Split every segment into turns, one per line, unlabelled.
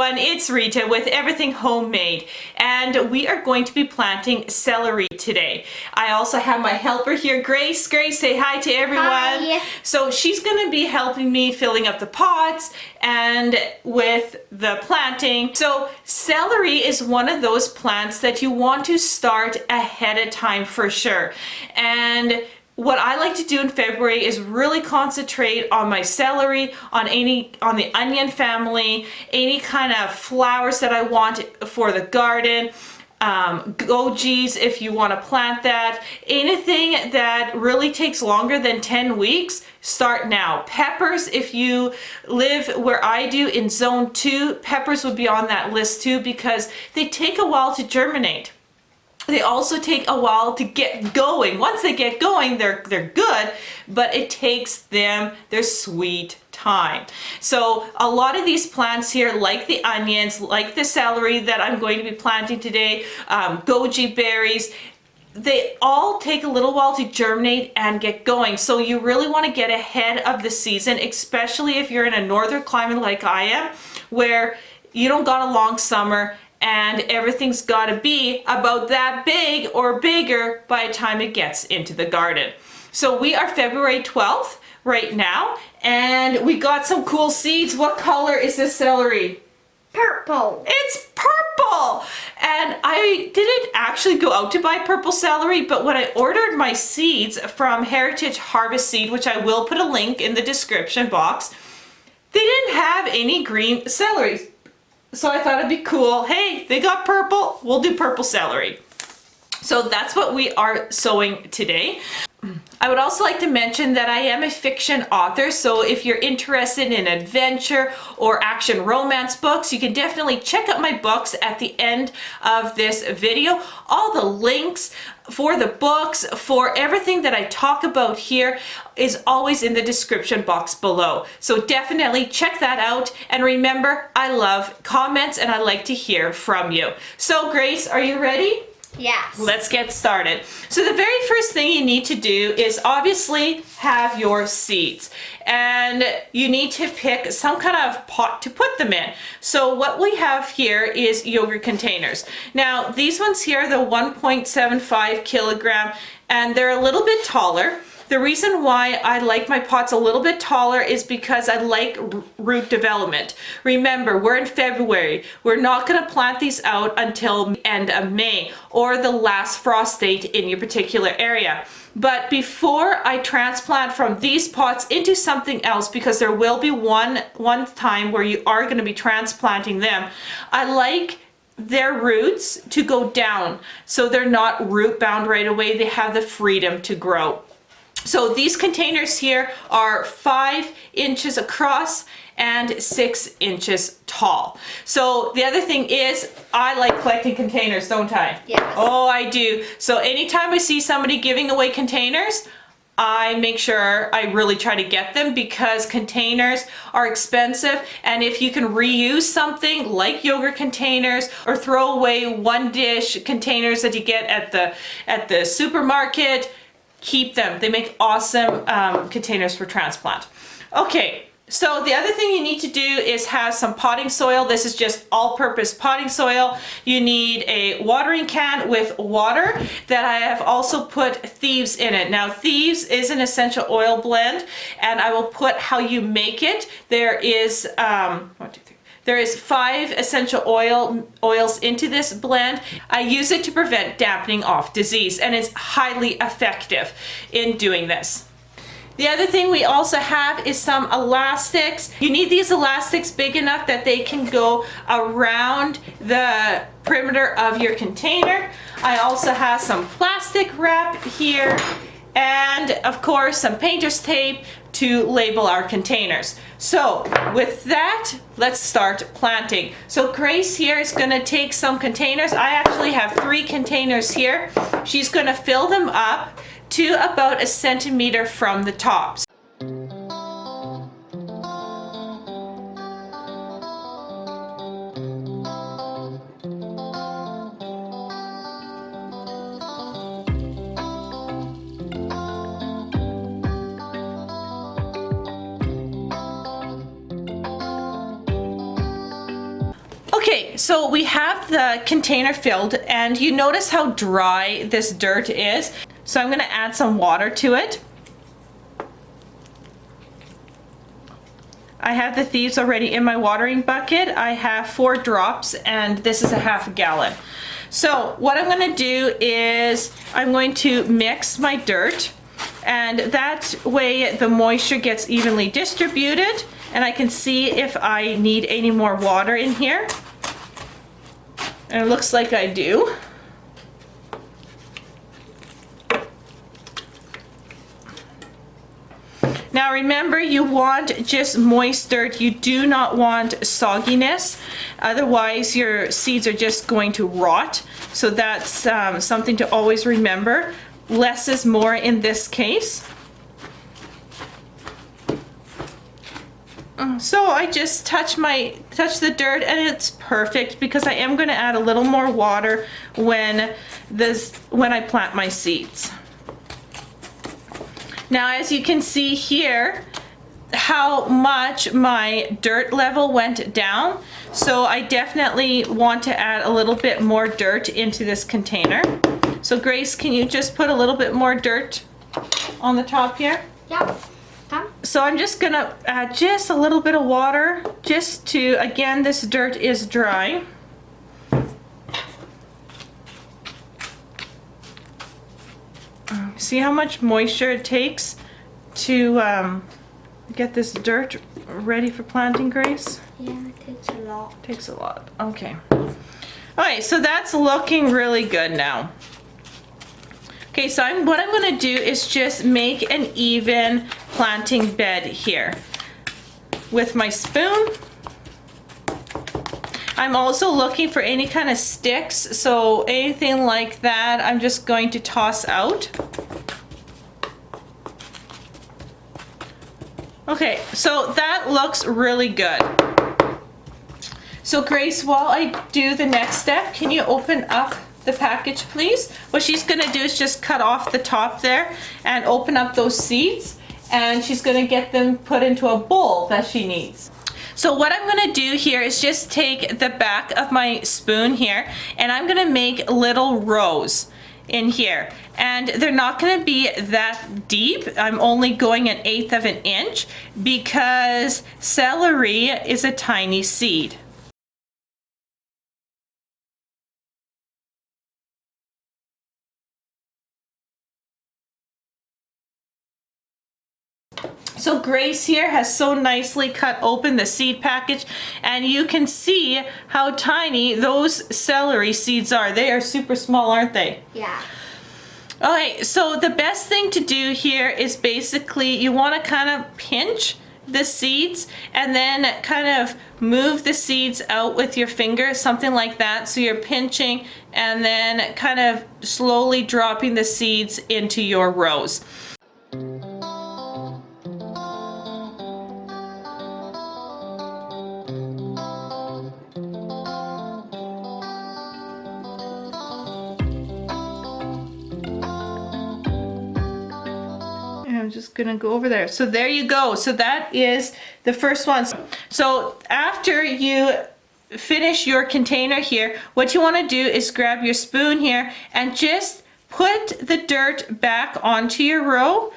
everyone, it's Rita with Everything Homemade, and we are going to be planting celery today. I also have my helper here, Grace. Grace, say hi to everyone.
Hi.
So she's going to be helping me filling up the pots and with the planting. So celery is one of those plants that you want to start ahead of time for sure. And what I like to do in February is really concentrate on my celery, on the onion family, any kind of flowers that I want for the garden, gojies if you want to plant that. Anything that really takes longer than 10 weeks, start now. Peppers, if you live where I do in zone 2, peppers would be on that list too because they take a while to germinate. They also take a while to get going. Once they get going, they're good, but it takes them their sweet time. So a lot of these plants here, like the onions, like the celery that I'm going to be planting today, goji berries, they all take a little while to germinate and get going. So you really want to get ahead of the season, especially if you're in a northern climate like I am, where you don't got a long summer and everything's got to be about that big or bigger by the time it gets into the garden. So we are February 12th right now, and we got some cool seeds. What color is this celery?
Purple.
It's purple! And I didn't actually go out to buy purple celery, but when I ordered my seeds from Heritage Harvest Seed, which I will put a link in the description box, they didn't have any green celery. So I thought it'd be cool. Hey, they got purple, we'll do purple celery. So that's what we are sowing today. I would also like to mention that I am a fiction author, so if you're interested in adventure or action romance books, you can definitely check out my books at the end of this video. All the links for the books, for everything that I talk about here is always in the description box below. So definitely check that out. And remember, I love comments and I like to hear from you. So Grace, are you ready?
Yes.
Let's get started. So the very first thing you need to do is obviously have your seeds, and you need to pick some kind of pot to put them in. So what we have here is yogurt containers. Now these ones here are the 1.75 kilogram, and they're a little bit taller. The reason why I like my pots a little bit taller is because I like root development. Remember, we're in February. We're not going to plant these out until end of May or the last frost date in your particular area. But before I transplant from these pots into something else, because there will be one time where you are going to be transplanting them, I like their roots to go down so they're not root bound right away. They have the freedom to grow. So these containers here are 5 inches across and 6 inches tall. So the other thing is, I like collecting containers, don't I?
Yes.
Oh, I do. So anytime I see somebody giving away containers, I make sure I really try to get them because containers are expensive, and if you can reuse something like yogurt containers or throw away one dish containers that you get at the supermarket, keep them. They make awesome containers for transplant. Okay, so the other thing you need to do is have some potting soil. This is just all-purpose potting soil. You need a watering can with water that I have also put Thieves in it. Now Thieves is an essential oil blend, and I will put how you make it. There is There is 5 essential oils into this blend. I use it to prevent dampening off disease, and it's highly effective in doing this. The other thing we also have is some elastics. You need these elastics big enough that they can go around the perimeter of your container. I also have some plastic wrap here, and of course some painter's tape to label our containers. So with that, let's start planting. So Grace here is going to take some containers. I actually have 3 containers here. She's going to fill them up to about 1 centimeter from the tops. Okay, so we have the container filled, and you notice how dry this dirt is. So I'm gonna add some water to it. I have the thieves already in my watering bucket. I have 4 drops, and this is a ½ gallon. So what I'm gonna do is I'm going to mix my dirt, and that way the moisture gets evenly distributed, and I can see if I need any more water in here. And it looks like I do. Now remember, you want just moist dirt. You do not want sogginess. Otherwise your seeds are just going to rot. So that's something to always remember. Less is more in this case. So I just touch the dirt, and it's perfect because I am going to add a little more water when I plant my seeds. Now, as you can see here, how much my dirt level went down. So I definitely want to add a little bit more dirt into this container. So Grace, can you just put a little bit more dirt on the top here?
Yeah.
So I'm just gonna add just a little bit of water, just to, again, this dirt is dry. See how much moisture it takes to get this dirt ready for planting, Grace?
Yeah, it takes a lot.
It takes a lot, okay. Alright, so that's looking really good now. Okay, so what I'm going to do is just make an even planting bed here with my spoon. I'm also looking for any kind of sticks, so anything like that I'm just going to toss out. Okay, so that looks really good. So Grace, while I do the next step, can you open up the package, please? What she's gonna do is just cut off the top there and open up those seeds, and she's gonna get them put into a bowl that she needs. So what I'm gonna do here is just take the back of my spoon here, and I'm gonna make little rows in here, and they're not gonna be that deep. I'm only going 1/8 of an inch because celery is a tiny seed. So Grace here has so nicely cut open the seed package, and you can see how tiny those celery seeds are. They are super small, aren't they?
Yeah.
Okay, so the best thing to do here is basically you want to kind of pinch the seeds and then kind of move the seeds out with your finger, something like that. So you're pinching and then kind of slowly dropping the seeds into your rows. I'm just gonna go over there. So there you go. So that is the first one. So after you finish your container here, what you want to do is grab your spoon here and just put the dirt back onto your row.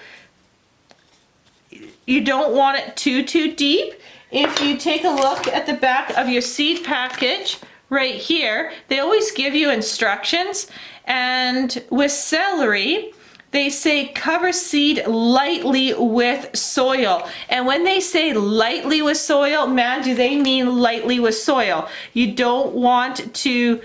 You don't want it too deep. If you take a look at the back of your seed package right here, they always give you instructions, and with celery they say cover seed lightly with soil. And when they say lightly with soil, man, do they mean lightly with soil. You don't want to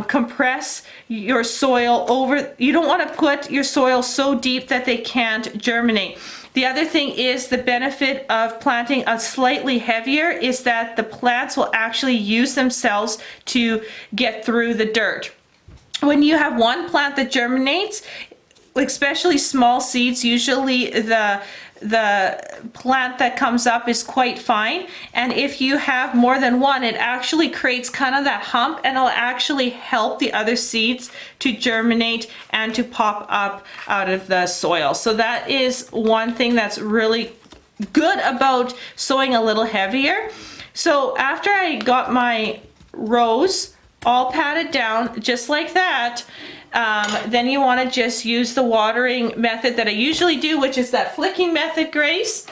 compress your soil over, you don't want to put your soil so deep that they can't germinate. The other thing is the benefit of planting a slightly heavier is that the plants will actually use themselves to get through the dirt. When you have one plant that germinates, especially small seeds, usually the plant that comes up is quite fine, and if you have more than one, it actually creates kind of that hump, and it'll actually help the other seeds to germinate and to pop up out of the soil. So that is one thing that's really good about sowing a little heavier. So after I got my rows all patted down just like that, then you want to just use the watering method that I usually do, which is that flicking method, Grace.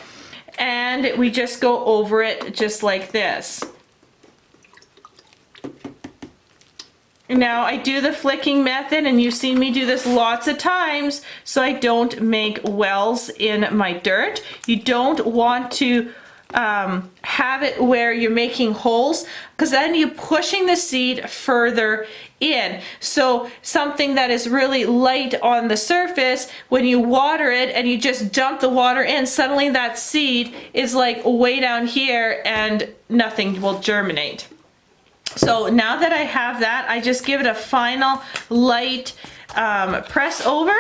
And we just go over it just like this. Now I do the flicking method, and you've seen me do this lots of times, so I don't make wells in my dirt. You don't want to have it where you're making holes, because then you're pushing the seed further in. So something that is really light on the surface, when you water it and you just dump the water in, suddenly that seed is like way down here and nothing will germinate. So now that I have that, I just give it a final light press over,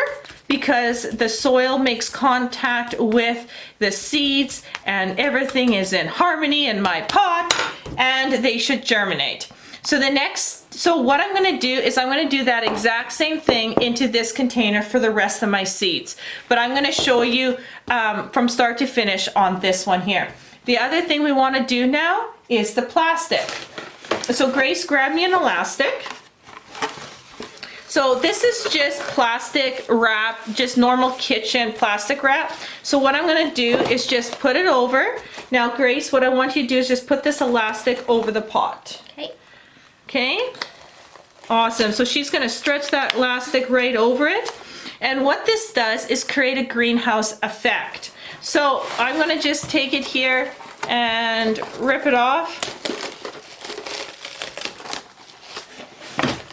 because the soil makes contact with the seeds and everything is in harmony in my pot, and they should germinate. So what I'm going to do is I'm going to do that exact same thing into this container for the rest of my seeds. But I'm going to show you from start to finish on this one here. The other thing we want to do now is the plastic. So Grace, grab me an elastic. So this is just plastic wrap, just normal kitchen plastic wrap. So what I'm going to do is just put it over. Now Grace, what I want you to do is just put this elastic over the pot.
Okay.
Okay. Awesome. So she's going to stretch that elastic right over it. And what this does is create a greenhouse effect. So I'm going to just take it here and rip it off.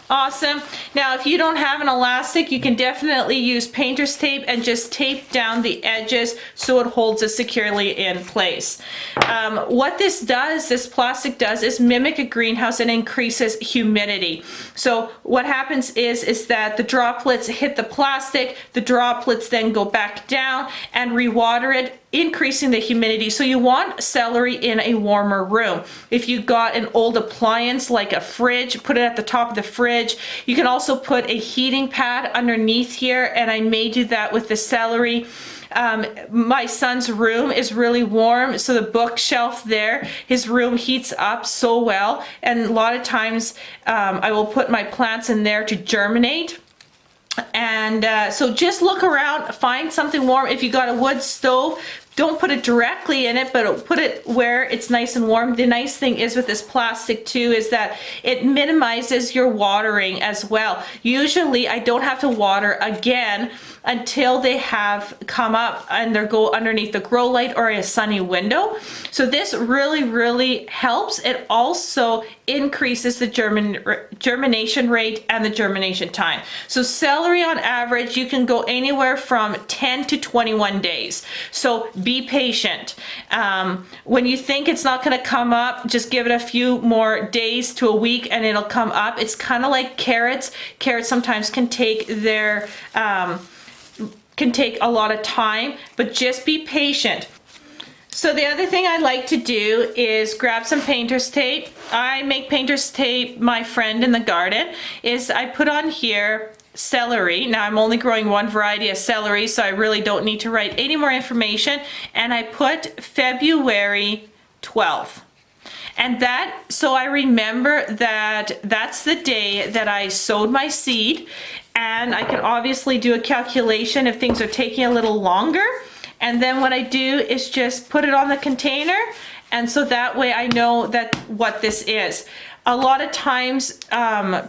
Awesome. Now, if you don't have an elastic, you can definitely use painter's tape and just tape down the edges so it holds it securely in place. What this does, this plastic does, is mimic a greenhouse and increases humidity. So what happens is that the droplets hit the plastic, the droplets then go back down and rewater it, increasing the humidity. So you want celery in a warmer room. If you got an old appliance like a fridge, put it at the top of the fridge. You can also put a heating pad underneath here, and I may do that with the celery. My son's room is really warm, so the bookshelf there, his room heats up so well, and a lot of times I will put my plants in there to germinate. And so just look around, find something warm. If you got a wood stove, don't put it directly in it, but put it where it's nice and warm. The nice thing is with this plastic too is that it minimizes your watering as well. Usually I don't have to water again until they have come up and they go underneath the grow light or a sunny window. So this really helps. It also increases the germination rate and the germination time. So celery on average, you can go anywhere from 10 to 21 days. So be patient. When you think it's not going to come up, just give it a few more days to a week and it'll come up. It's kind of like carrots. Carrots sometimes can take their can take a lot of time, but just be patient. So the other thing I like to do is grab some painter's tape. I make painter's tape my friend in the garden. Is I put on here celery. Now I'm only growing one variety of celery, so I really don't need to write any more information. And I put February 12th. And that, so I remember that that's the day that I sowed my seed, and I can obviously do a calculation if things are taking a little longer. And then what I do is just put it on the container, and so that way I know that what this is. A lot of times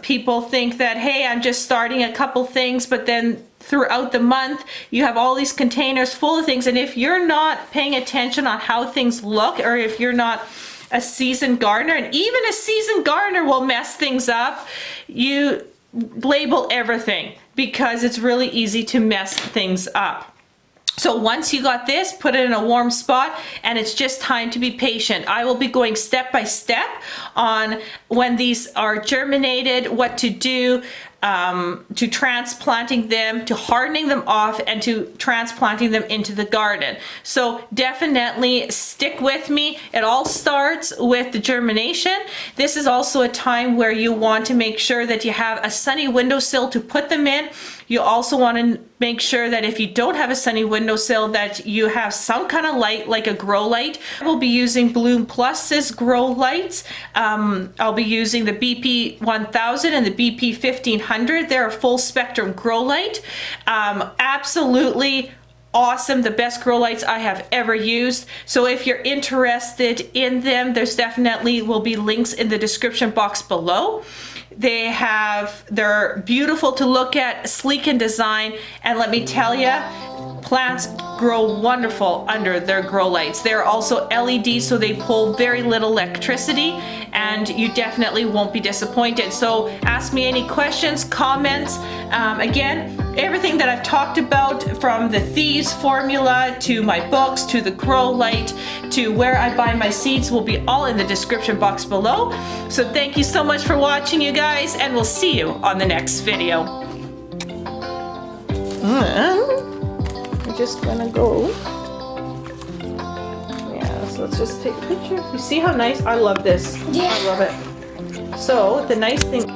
people think that, hey, I'm just starting a couple things, but then throughout the month you have all these containers full of things, and if you're not paying attention on how things look, or if you're not a seasoned gardener, and even a seasoned gardener will mess things up, you label everything because it's really easy to mess things up. So once you got this, put it in a warm spot, and it's just time to be patient. I will be going step by step on when these are germinated, what to do, to transplanting them, to hardening them off, and to transplanting them into the garden. So definitely stick with me. It all starts with the germination. This is also a time where you want to make sure that you have a sunny windowsill to put them in. You also want to make sure that if you don't have a sunny windowsill that you have some kind of light, like a grow light. I will be using Bloom Plus's grow lights. I'll be using the BP 1000 and the BP 1500. They're a full spectrum grow light. Absolutely awesome, the best grow lights I have ever used. So if you're interested in them, there's definitely will be links in the description box below. They're beautiful to look at, sleek in design, and let me tell you, plants grow wonderful under their grow lights. They're also LED, so they pull very little electricity, and you definitely won't be disappointed. So ask me any questions, comments. Again, everything that I've talked about, from the Thieves formula to my books to the grow light to where I buy my seeds, will be all in the description box below. So thank you so much for watching, you guys, and we'll see you on the next video. I'm just gonna go. Yeah, so let's just take a picture. You see how nice? I love this.
Yeah.
I love it. So the nice thing